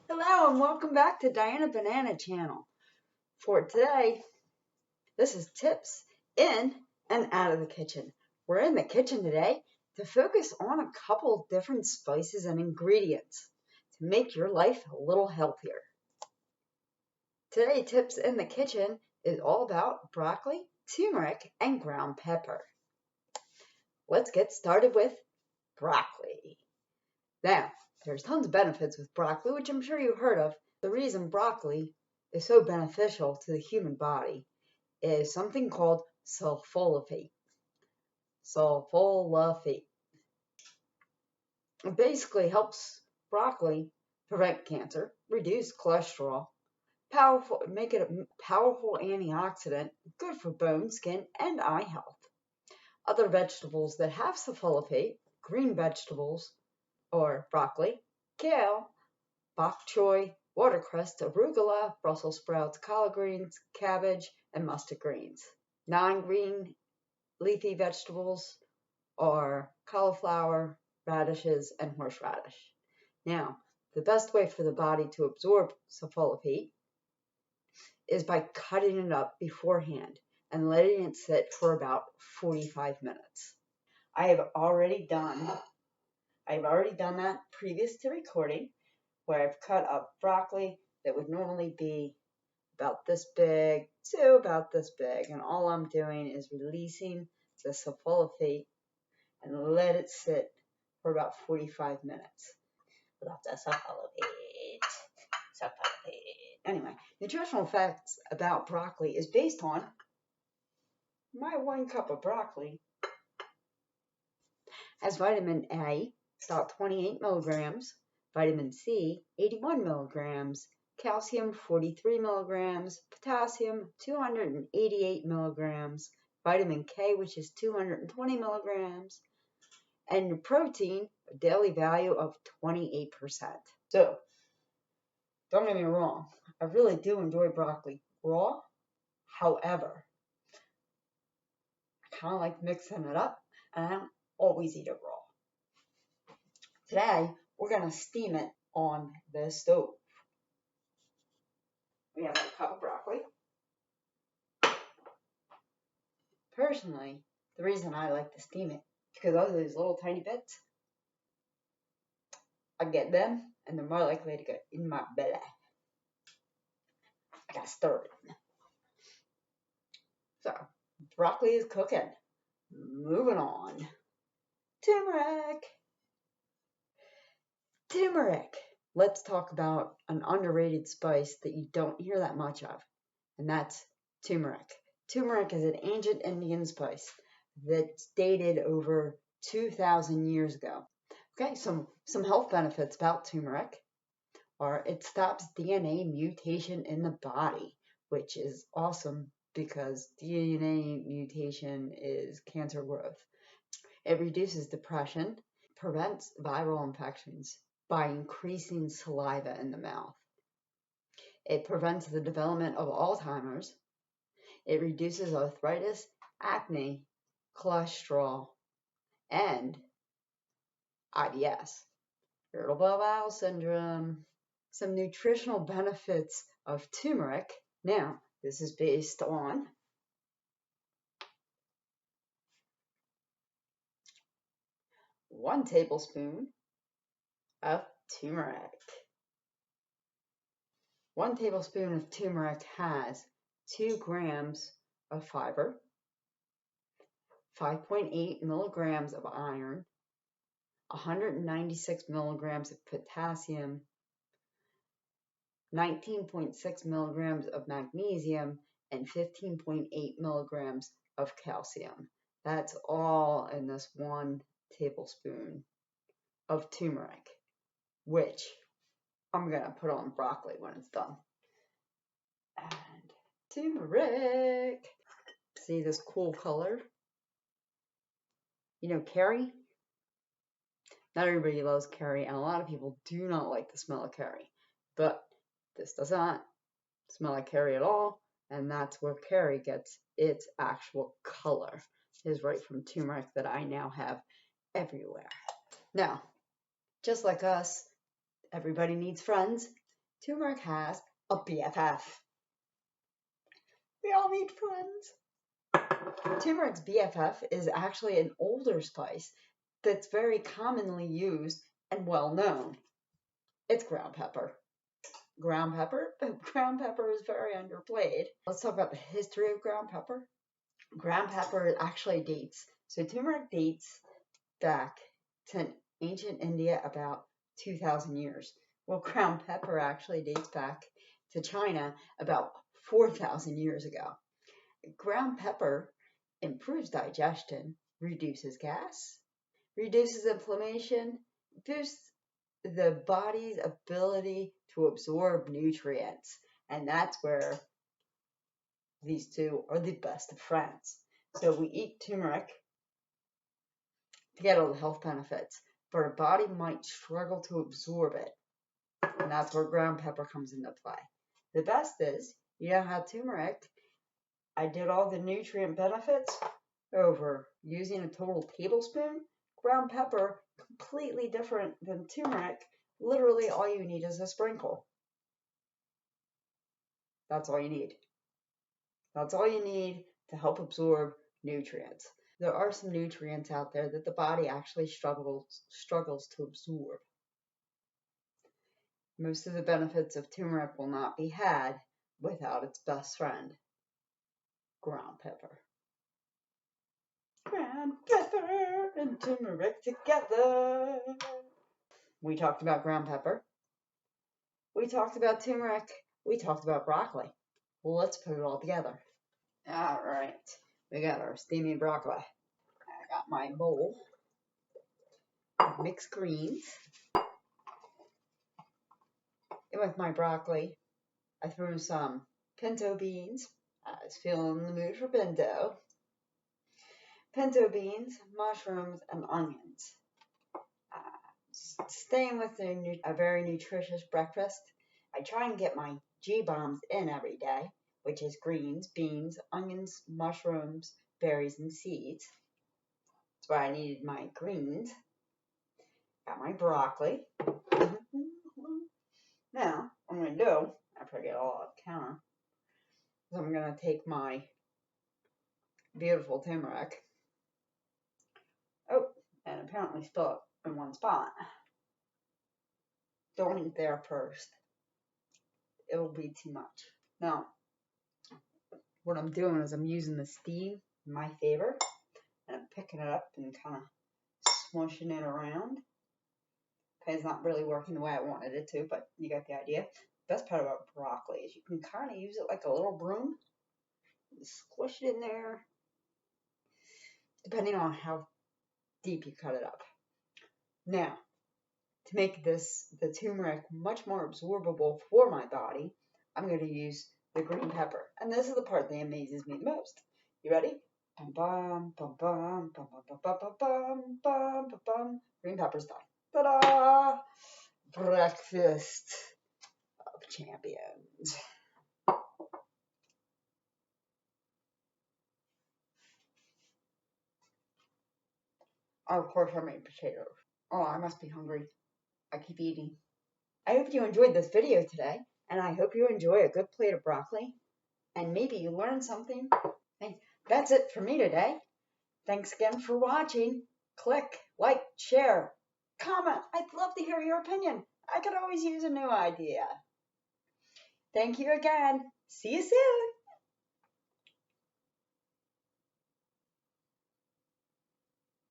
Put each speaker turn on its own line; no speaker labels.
Hello and welcome back to Diana Banana Channel. For today, this is tips in and out of the kitchen. We're in the kitchen today to focus on a couple different spices and ingredients to make your life a little healthier. Today, tips in the kitchen is all about broccoli, turmeric, and ground pepper. Let's get started with broccoli. Now, there's tons of benefits with broccoli, which I'm sure you've heard of. The reason broccoli is so beneficial to the human body is something called sulfolate. Sulfolate. It basically helps broccoli prevent cancer, reduce cholesterol, make it a powerful antioxidant, good for bone, skin, and eye health. Other vegetables that have sulfolate, green vegetables, or broccoli, kale, bok choy, watercress, arugula, Brussels sprouts, collard greens, cabbage, and mustard greens. Non-green leafy vegetables are cauliflower, radishes, and horseradish. Now, the best way for the body to absorb sulfolate is by cutting it up beforehand and letting it sit for about 45 minutes. I have already done that previous to recording, where I've cut up broccoli that would normally be about this big to about this big, and all I'm doing is releasing the sulfolate and let it sit for about 45 minutes without the sulfolate. Anyway, nutritional facts about broccoli is based on my 1 cup of broccoli has vitamin A, about 28 milligrams, vitamin C, 81 milligrams, calcium, 43 milligrams, potassium, 288 milligrams, vitamin K, which is 220 milligrams, and protein, a daily value of 28%. So, don't get me wrong, I really do enjoy broccoli raw. However, I kind of like mixing it up, and I don't always eat it raw. Today, we're going to steam it on the stove. We have a cup of broccoli. Personally, the reason I like to steam it is because all those little tiny bits, I get them and they're more likely to get in my belly. I gotta stir it. So, broccoli is cooking. Moving on. Turmeric. Turmeric. Let's talk about an underrated spice that you don't hear that much of, and that's turmeric. Turmeric is an ancient Indian spice that's dated over 2,000 years ago. Okay, some health benefits about turmeric are it stops DNA mutation in the body, which is awesome because DNA mutation is cancer growth. It reduces depression, prevents viral infections by increasing saliva in the mouth. It prevents the development of Alzheimer's. It reduces arthritis, acne, cholesterol, and IBS, irritable bowel syndrome. Some nutritional benefits of turmeric. Now, this is based on one tablespoon of turmeric. 1 tablespoon of turmeric has 2 grams of fiber, 5.8 milligrams of iron, 196 milligrams of potassium, 19.6 milligrams of magnesium, and 15.8 milligrams of calcium. That's all in this 1 tablespoon of turmeric, which I'm going to put on broccoli when it's done. And turmeric. See this cool color? You know curry? Not everybody loves curry, and a lot of people do not like the smell of curry. But this does not smell like curry at all, and that's where curry gets its actual color. It is right from turmeric that I now have everywhere. Now, just like us, everybody needs friends, Turmeric has a BFF. We all need friends. Turmeric's BFF is actually an older spice that's very commonly used and well known. It's ground pepper. Ground pepper? Ground pepper is very underplayed. Let's talk about the history of ground pepper. Ground pepper actually dates. So turmeric dates back to ancient India about 2,000 years. Well, ground pepper actually dates back to China about 4,000 years ago. Ground pepper improves digestion, reduces gas, reduces inflammation, boosts the body's ability to absorb nutrients. And that's where these two are the best of friends. So we eat turmeric to get all the health benefits, but our body might struggle to absorb it. And that's where ground pepper comes into play. The best is, you know how turmeric, I did all the nutrient benefits over using a total tablespoon. Ground pepper, completely different than turmeric. Literally all you need is a sprinkle. That's all you need. That's all you need to help absorb nutrients. There are some nutrients out there that the body actually struggles to absorb. Most of the benefits of turmeric will not be had without its best friend, ground pepper. Ground pepper and turmeric together. We talked about ground pepper. We talked about turmeric. We talked about broccoli. Well, let's put it all together. All right. We got our steamy broccoli. I got my bowl of mixed greens. And with my broccoli, I threw some pinto beans. I was feeling in the mood for pinto. Pinto beans, mushrooms, and onions. Staying with a very nutritious breakfast, I try and get my G-bombs in every day, which is greens, beans, onions, mushrooms, berries, and seeds. That's why I needed my greens. Got my broccoli. Now, what I'm going to do, after I get all off the counter, is I'm going to take my beautiful turmeric. Oh, and apparently spill it in one spot. Don't eat there first. It'll be too much. Now, what I'm doing is I'm using the steam in my favor, and I'm picking it up and kind of smushing it around. Okay, it's not really working the way I wanted it to, but you got the idea. The best part about broccoli is you can kind of use it like a little broom. Squish it in there, depending on how deep you cut it up. Now, to make the turmeric much more absorbable for my body, I'm going to use the green pepper. And this is the part that amazes me the most. You ready? Bum bum bum bum bum bum bum bum bum bum bum bum. Green pepper's done. Ta-da! Breakfast of champions. Oh, of course I made potatoes. Oh, I must be hungry. I keep eating. I hope you enjoyed this video today, and I hope you enjoy a good plate of broccoli, and maybe you learned something. Hey, that's it for me today. Thanks again for watching. Click, like, share, comment. I'd love to hear your opinion. I could always use a new idea. Thank you again. See you soon.